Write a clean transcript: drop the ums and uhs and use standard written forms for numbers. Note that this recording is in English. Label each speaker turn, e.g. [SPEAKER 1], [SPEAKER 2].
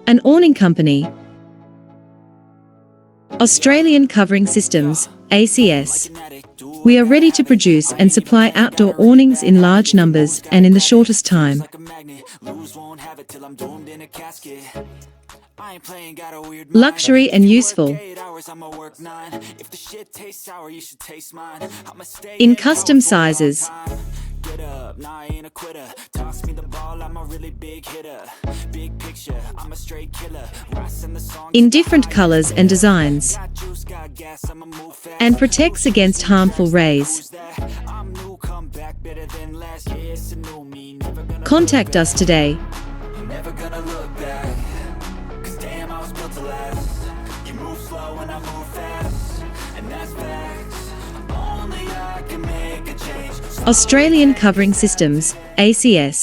[SPEAKER 1] An awning company. Australian Covering Systems, ACS. We are ready to produce and supply outdoor awnings in large numbers and in the shortest time. Luxury and useful. In custom sizes. In different colors and designs. And protects against harmful rays. Contact us today. Australian Covering Systems, ACS.